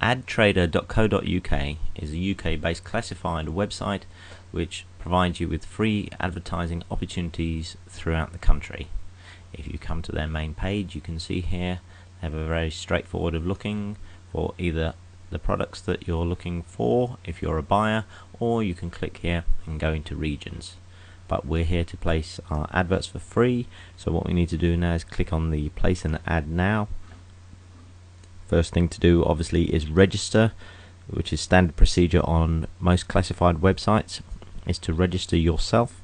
adtrader.co.uk is a UK-based classified website which provides you with free advertising opportunities throughout the country. If you come to their main page, you can see here they have a very straightforward of looking for either the products that you're looking for if you're a buyer, or you can click here and go into regions. But we're here to place our adverts for free, so what we need to do now is click on the place an ad now. First thing to do obviously is register, which is standard procedure on most classified websites, is to register yourself.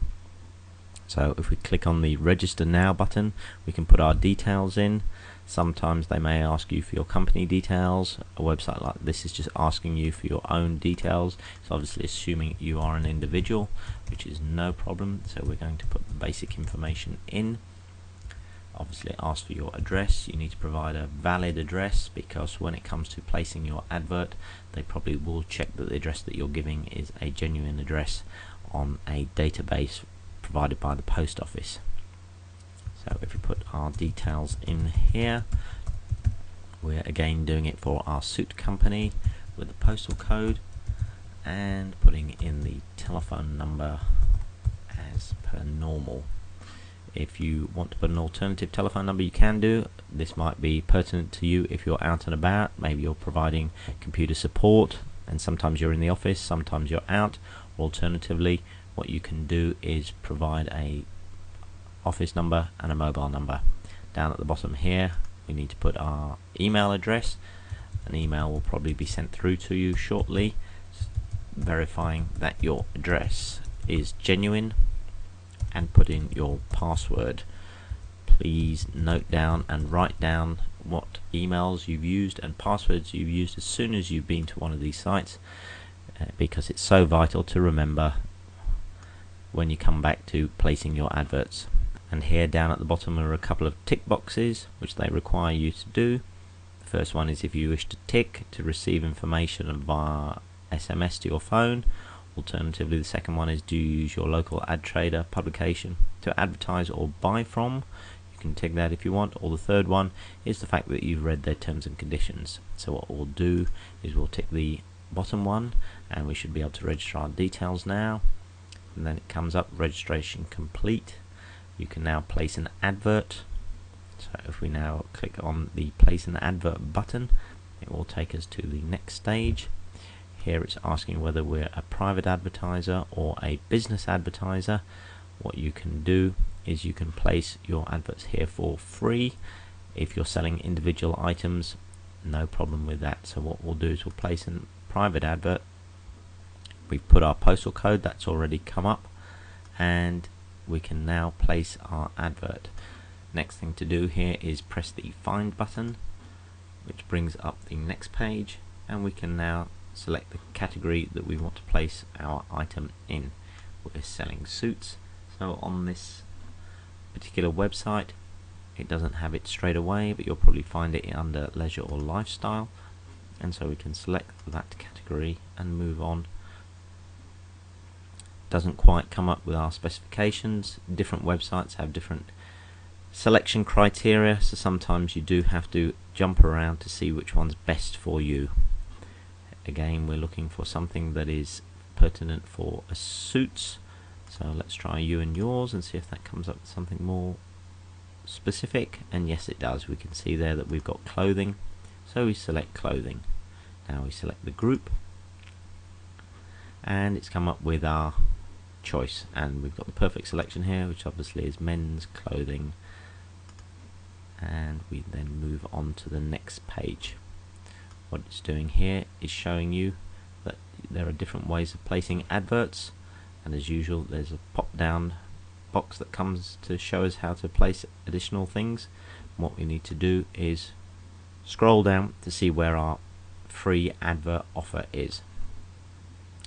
So if we click on the register now button, we can put our details in. Sometimes they may ask you for your company details. A website like this is just asking you for your own details. It's obviously assuming you are an individual, which is no problem. So we're going to put the basic information in. Obviously ask for your address. You need to provide a valid address, because when it comes to placing your advert, they probably will check that the address that you're giving is a genuine address on a database provided by the post office. So if we put our details in here, we're again doing it for our suit company with the postal code and putting in the telephone number as per normal. If you want to put an alternative telephone number, you can do. This might be pertinent to you if you're out and about. Maybe you're providing computer support and sometimes you're in the office, sometimes you're out. Alternatively, what you can do is provide a office number and a mobile number. Down at the bottom here, we need to put our email address. An email will probably be sent through to you shortly, verifying that your address is genuine, and put in your password. Please note down and write down what emails you've used and passwords you've used as soon as you've been to one of these sites, because it's so vital to remember when you come back to placing your adverts. And here down at the bottom are a couple of tick boxes which they require you to do. The first one is if you wish to tick to receive information via SMS to your phone. Alternatively, the second one is, do you use your local ad trader publication to advertise or buy from? You can tick that if you want. Or the third one is the fact that you've read their terms and conditions. So what we'll do is we'll tick the bottom one, and we should be able to register our details now. And then it comes up registration complete. You can now place an advert. So if we now click on the place an advert button, it will take us to the next stage. Here it's asking whether we're a private advertiser or a business advertiser. What you can do is you can place your adverts here for free. If you're selling individual items, no problem with that. So what we'll do is we'll place a private advert. We've put our postal code, that's already come up, and we can now place our advert. Next thing to do here is press the find button, which brings up the next page, and we can now select the category that we want to place our item in. We're selling suits, so on this particular website it doesn't have it straight away, but you'll probably find it under leisure or lifestyle, and so we can select that category and move on. Doesn't quite come up with our specifications. Different websites have different selection criteria, so sometimes you do have to jump around to see which one's best for you. Again, we're looking for something that is pertinent for a suits, so let's try you and yours and see if that comes up with something more specific. And yes, it does. We can see there that we've got clothing, so we select clothing. Now we select the group, and it's come up with our choice, and we've got the perfect selection here, which obviously is men's clothing. And we then move on to the next page. What it's doing here is showing you that there are different ways of placing adverts, and as usual there's a pop down box that comes to show us how to place additional things. And what we need to do is scroll down to see where our free advert offer is.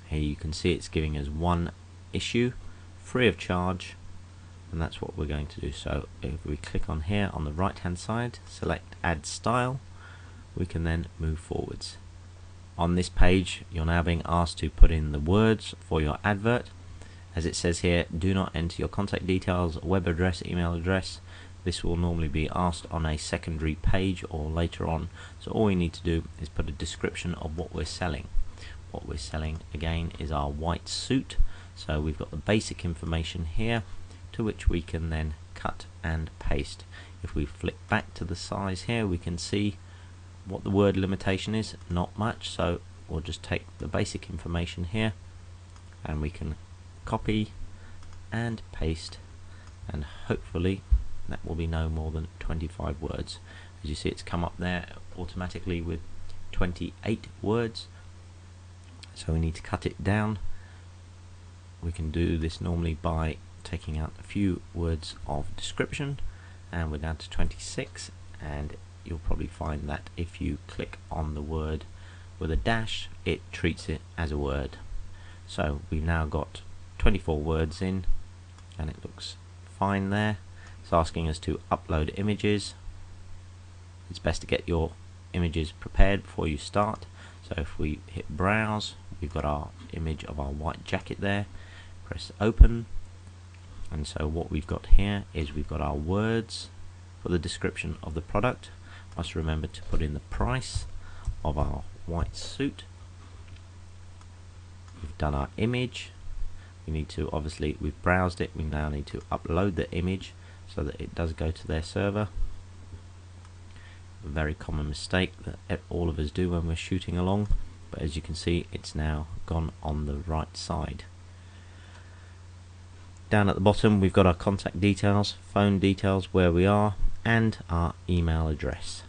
Here you can see it's giving us one issue free of charge, and that's what we're going to do. So if we click on here on the right hand side, select add style, we can then move forwards. On this page you're now being asked to put in the words for your advert. As it says here, do not enter your contact details, web address, email address. This will normally be asked on a secondary page or later on, so all we need to do is put a description of what we're selling. What we're selling again is our white suit, so we've got the basic information here to which we can then cut and paste. If we flick back to the size here, we can see what the word limitation is, not much, so we'll just take the basic information here and we can copy and paste, and hopefully that will be no more than 25 words. As you see, it's come up there automatically with 28 words, so we need to cut it down. We can do this normally by taking out a few words of description, and we're down to 26, and you'll probably find that if you click on the word with a dash, it treats it as a word. So we've now got 24 words in, and it looks fine there. It's asking us to upload images. It's best to get your images prepared before you start. So if we hit browse, we've got our image of our white jacket there. Press open, and so what we've got here is we've got our words for the description of the product. Must remember to put in the price of our white suit. We've done our image. We need to, obviously we've browsed it, we now need to upload the image so that it does go to their server. A very common mistake that all of us do when we're shooting along, but as you can see, it's now gone on the right side. Down at the bottom, we've got our contact details, phone details, where we are, and our email address.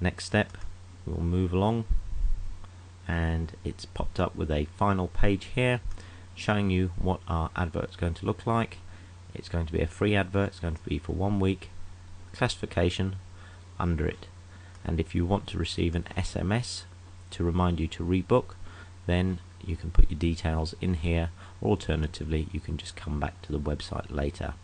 Next step, we'll move along, and it's popped up with a final page here showing you what our advert's going to look like. It's going to be a free advert. It's going to be for 1 week, classification under it, and if you want to receive an SMS to remind you to rebook, then you can put your details in here, or alternatively you can just come back to the website later.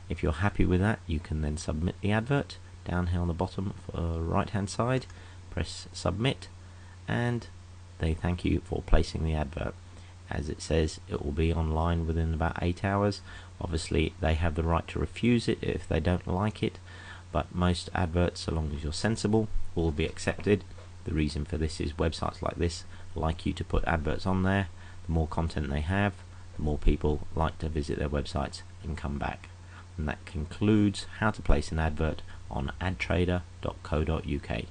If you're happy with that, you can then submit the advert. Down here on the bottom right hand side, press submit, and they thank you for placing the advert. As it says, it will be online within about 8 hours. Obviously they have the right to refuse it if they don't like it, but most adverts, so long as you're sensible, will be accepted. The reason for this is websites like this like you to put adverts on there. The more content they have, the more people like to visit their websites and come back. And that concludes how to place an advert on adtrader.co.uk.